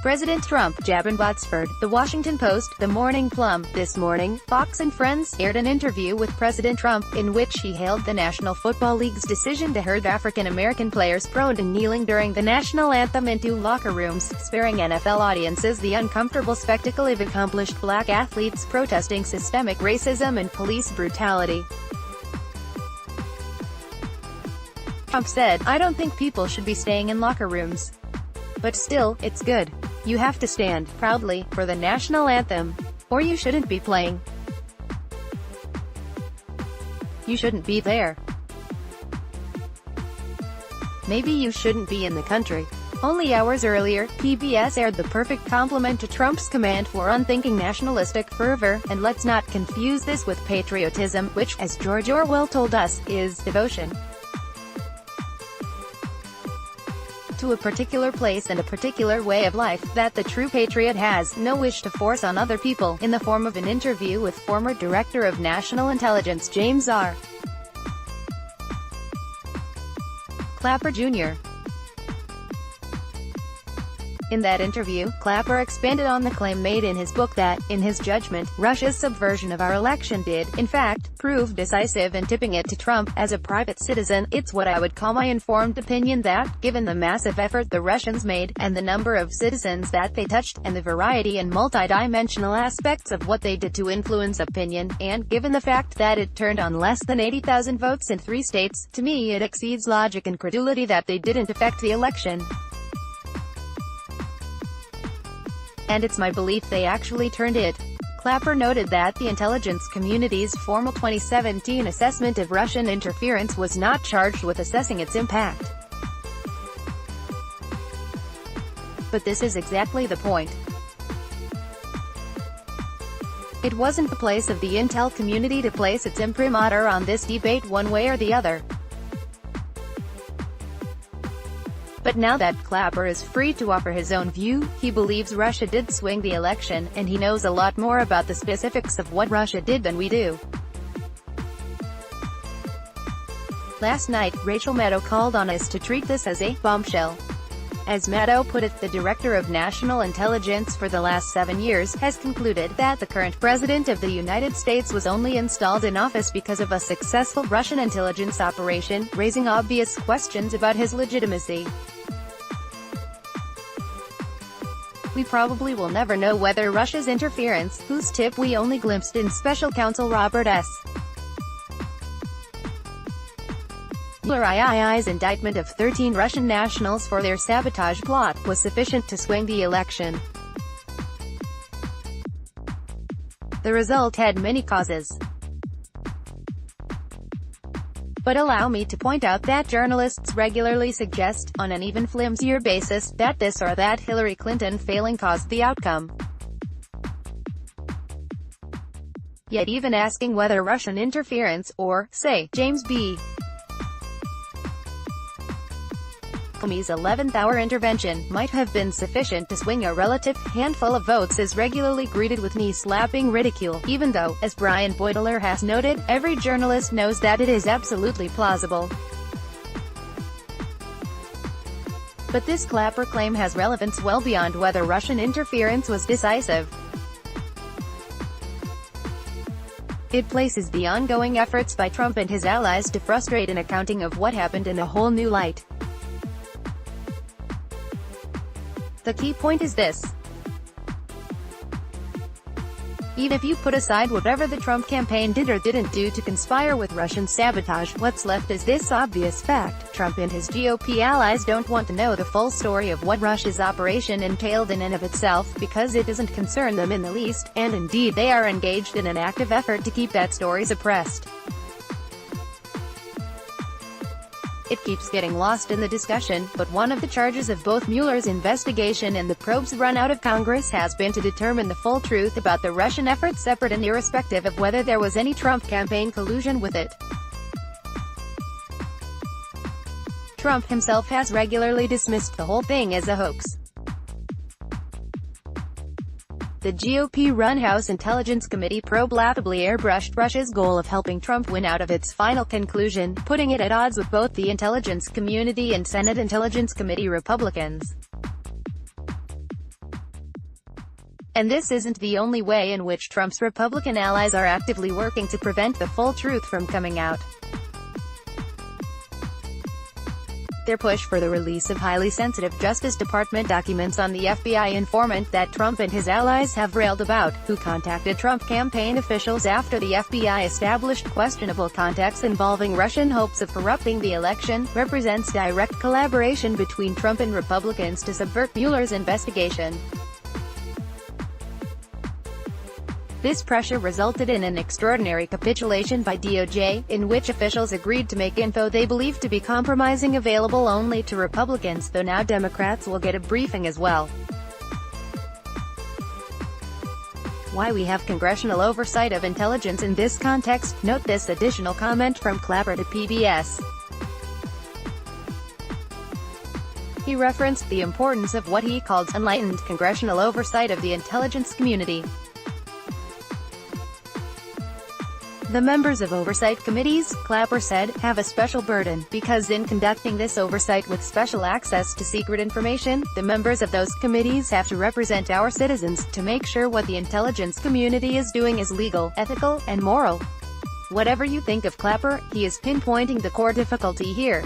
President Trump. Jabin Botsford, The Washington Post, The Morning Plum. This morning, Fox and Friends aired an interview with President Trump, in which he hailed the National Football League's decision to herd African-American players prone to kneeling during the national anthem into locker rooms, sparing NFL audiences the uncomfortable spectacle of accomplished black athletes protesting systemic racism and police brutality. Trump said, "I don't think people should be staying in locker rooms. But still, it's good. You have to stand, proudly, for the national anthem. Or you shouldn't be playing. You shouldn't be there. Maybe you shouldn't be in the country." Only hours earlier, PBS aired the perfect complement to Trump's command for unthinking nationalistic fervor, and let's not confuse this with patriotism, which, as George Orwell told us, is devotion to a particular place and a particular way of life, that the true patriot has no wish to force on other people, in the form of an interview with former Director of National Intelligence James R. Clapper Jr. In that interview, Clapper expanded on the claim made in his book that, in his judgment, Russia's subversion of our election did, in fact, prove decisive in tipping it to Trump. As a private citizen, it's what I would call my informed opinion that, given the massive effort the Russians made, and the number of citizens that they touched, and the variety and multidimensional aspects of what they did to influence opinion, and given the fact that it turned on less than 80,000 votes in 3 states, to me it exceeds logic and credulity that they didn't affect the election. And it's my belief they actually turned it. Clapper noted that the intelligence community's formal 2017 assessment of Russian interference was not charged with assessing its impact. But this is exactly the point. It wasn't the place of the intel community to place its imprimatur on this debate one way or the other. But now that Clapper is free to offer his own view, he believes Russia did swing the election, and he knows a lot more about the specifics of what Russia did than we do. Last night, Rachel Maddow called on us to treat this as a bombshell. As Maddow put it, the Director of National Intelligence for the last 7 years has concluded that the current President of the United States was only installed in office because of a successful Russian intelligence operation, raising obvious questions about his legitimacy. We probably will never know whether Russia's interference, whose tip we only glimpsed in Special Counsel Robert S. Mueller's indictment of 13 Russian nationals for their sabotage plot, was sufficient to swing the election. The result had many causes. But allow me to point out that journalists regularly suggest, on an even flimsier basis, that this or that Hillary Clinton failing caused the outcome. Yet even asking whether Russian interference, or, say, James B. Comey's 11th-hour intervention, might have been sufficient to swing a relative handful of votes is regularly greeted with knee-slapping ridicule, even though, as Brian Beutler has noted, every journalist knows that it is absolutely plausible. But this Clapper claim has relevance well beyond whether Russian interference was decisive. It places the ongoing efforts by Trump and his allies to frustrate an accounting of what happened in a whole new light. The key point is this. Even if you put aside whatever the Trump campaign did or didn't do to conspire with Russian sabotage, what's left is this obvious fact: Trump and his GOP allies don't want to know the full story of what Russia's operation entailed in and of itself, because it doesn't concern them in the least, and indeed they are engaged in an active effort to keep that story suppressed. It keeps getting lost in the discussion, but one of the charges of both Mueller's investigation and the probe's run out of Congress has been to determine the full truth about the Russian effort, separate and irrespective of whether there was any Trump campaign collusion with it. Trump himself has regularly dismissed the whole thing as a hoax. The GOP-run House Intelligence Committee probe laughably airbrushed Russia's goal of helping Trump win out of its final conclusion, putting it at odds with both the intelligence community and Senate Intelligence Committee Republicans. And this isn't the only way in which Trump's Republican allies are actively working to prevent the full truth from coming out. Their push for the release of highly sensitive Justice Department documents on the FBI informant that Trump and his allies have railed about, who contacted Trump campaign officials after the FBI established questionable contacts involving Russian hopes of corrupting the election, represents direct collaboration between Trump and Republicans to subvert Mueller's investigation. This pressure resulted in an extraordinary capitulation by DOJ, in which officials agreed to make info they believed to be compromising available only to Republicans, though now Democrats will get a briefing as well. Why we have congressional oversight of intelligence in this context? Note this additional comment from Clapper to PBS. He referenced the importance of what he called enlightened congressional oversight of the intelligence community. The members of oversight committees, Clapper said, have a special burden, because in conducting this oversight with special access to secret information, the members of those committees have to represent our citizens, to make sure what the intelligence community is doing is legal, ethical, and moral. Whatever you think of Clapper, he is pinpointing the core difficulty here.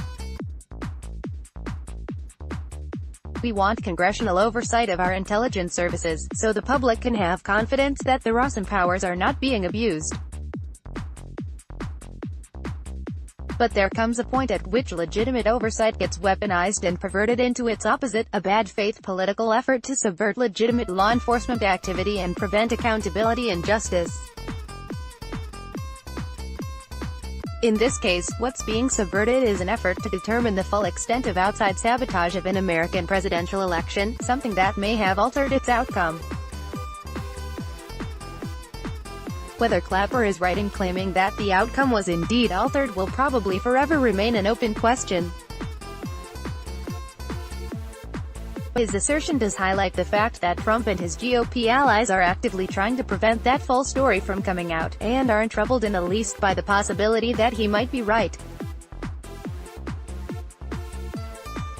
We want congressional oversight of our intelligence services, so the public can have confidence that the Russian powers are not being abused. But there comes a point at which legitimate oversight gets weaponized and perverted into its opposite, a bad faith political effort to subvert legitimate law enforcement activity and prevent accountability and justice. In this case, what's being subverted is an effort to determine the full extent of outside sabotage of an American presidential election, something that may have altered its outcome. Whether Clapper is right in claiming that the outcome was indeed altered will probably forever remain an open question. His assertion does highlight the fact that Trump and his GOP allies are actively trying to prevent that full story from coming out, and aren't troubled in the least by the possibility that he might be right.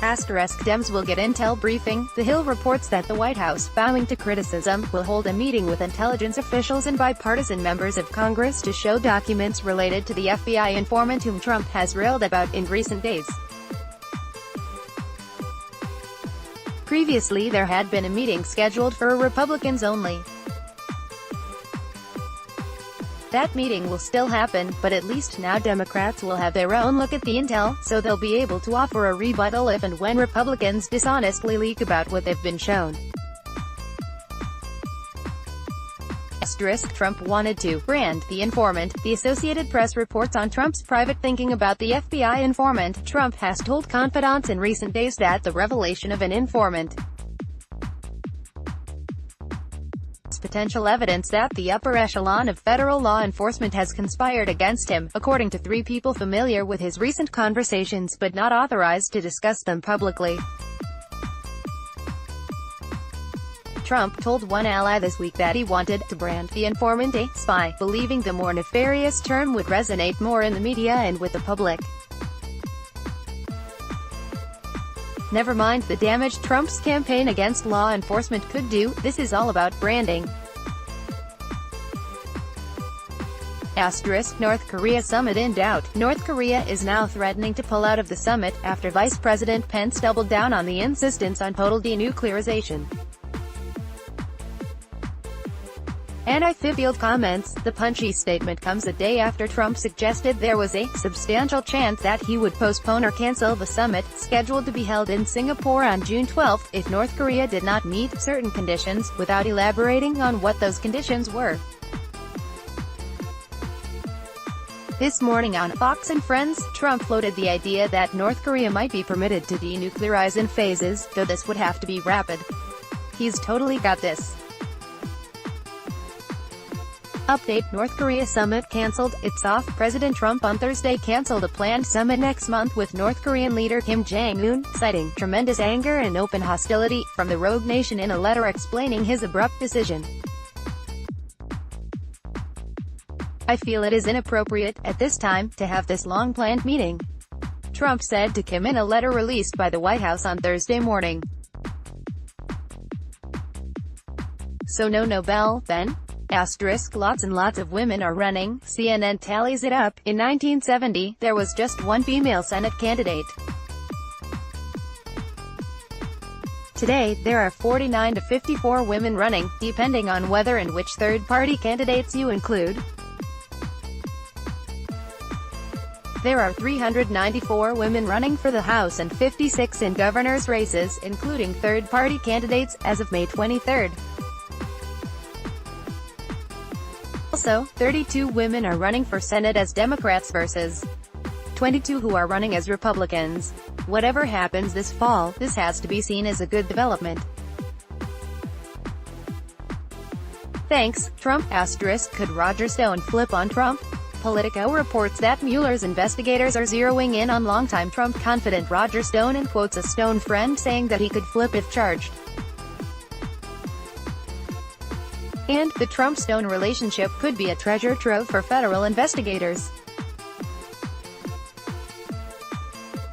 Dems will get intel briefing. The Hill reports that the White House, bowing to criticism, will hold a meeting with intelligence officials and bipartisan members of Congress to show documents related to the FBI informant whom Trump has railed about in recent days. Previously there had been a meeting scheduled for Republicans only. That meeting will still happen, but at least now Democrats will have their own look at the intel, so they'll be able to offer a rebuttal if and when Republicans dishonestly leak about what they've been shown. Trump wanted to brand the informant. The Associated Press reports on Trump's private thinking about the FBI informant. Trump has told confidants in recent days that the revelation of an informant potential evidence that the upper echelon of federal law enforcement has conspired against him, according to 3 people familiar with his recent conversations but not authorized to discuss them publicly. Trump told one ally this week that he wanted to brand the informant a spy, believing the more nefarious term would resonate more in the media and with the public. Never mind the damage Trump's campaign against law enforcement could do, this is all about branding. North Korea summit in doubt. North Korea is now threatening to pull out of the summit, after Vice President Pence doubled down on the insistence on total denuclearization. Anti-Field comments. The punchy statement comes a day after Trump suggested there was a substantial chance that he would postpone or cancel the summit, scheduled to be held in Singapore on June 12, if North Korea did not meet certain conditions, without elaborating on what those conditions were. This morning on Fox and Friends, Trump floated the idea that North Korea might be permitted to denuclearize in phases, though this would have to be rapid. He's totally got this. Update: North Korea summit cancelled, it's off. President Trump on Thursday cancelled a planned summit next month with North Korean leader Kim Jong-un, citing tremendous anger and open hostility from the rogue nation in a letter explaining his abrupt decision. I feel it is inappropriate, at this time, to have this long-planned meeting, Trump said to Kim in a letter released by the White House on Thursday morning. So no Nobel, then? Asterisk lots and lots of women are running. CNN tallies it up. In 1970, there was just one female Senate candidate. Today, there are 49 to 54 women running, depending on whether and which third-party candidates you include. There are 394 women running for the House and 56 in governors' races, including third-party candidates, as of May 23. Also, 32 women are running for Senate as Democrats versus 22 who are running as Republicans. Whatever happens this fall, this has to be seen as a good development. Thanks, Trump. Asterisk could Roger Stone flip on Trump? Politico reports that Mueller's investigators are zeroing in on longtime Trump confidant Roger Stone and quotes a Stone friend saying that he could flip if charged. And the Trump-Stone relationship could be a treasure trove for federal investigators.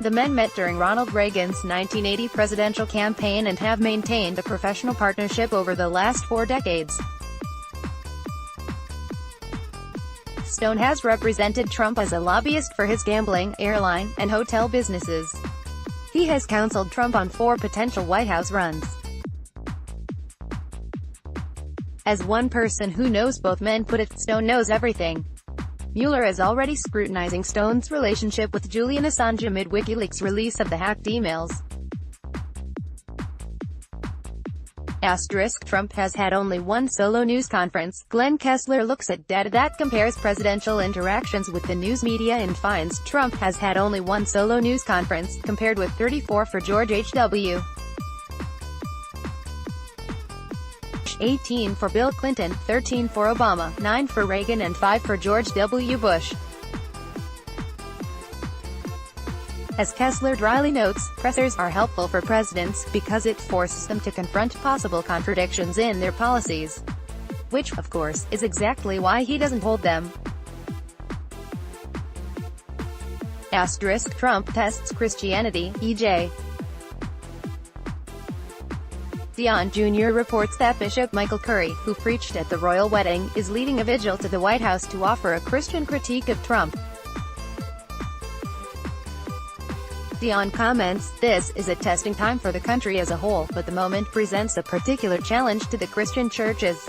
The men met during Ronald Reagan's 1980 presidential campaign and have maintained a professional partnership over the last 4 decades. Stone has represented Trump as a lobbyist for his gambling, airline, and hotel businesses. He has counseled Trump on 4 potential White House runs. As one person who knows both men put it, Stone knows everything. Mueller is already scrutinizing Stone's relationship with Julian Assange amid WikiLeaks' release of the hacked emails. Asterisk Trump has had only one solo news conference. Glenn Kessler looks at data that compares presidential interactions with the news media and finds Trump has had only one solo news conference, compared with 34 for George H.W. 18 for Bill Clinton, 13 for Obama, 9 for Reagan and 5 for George W. Bush. As Kessler dryly notes, pressers are helpful for presidents, because it forces them to confront possible contradictions in their policies. Which, of course, is exactly why he doesn't hold them. Asterisk Trump tests Christianity, E.J. Dion Jr. reports that Bishop Michael Curry, who preached at the royal wedding, is leading a vigil to the White House to offer a Christian critique of Trump. Dion comments, "This is a testing time for the country as a whole, but the moment presents a particular challenge to the Christian churches."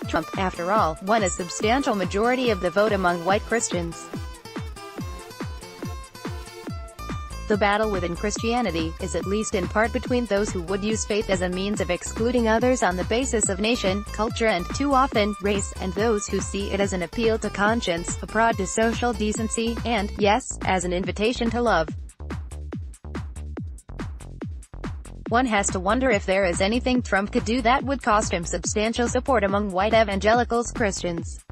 Trump, after all, won a substantial majority of the vote among white Christians. The battle within Christianity is at least in part between those who would use faith as a means of excluding others on the basis of nation, culture and, too often, race, and those who see it as an appeal to conscience, a prod to social decency, and, yes, as an invitation to love. One has to wonder if there is anything Trump could do that would cost him substantial support among white evangelicals Christians.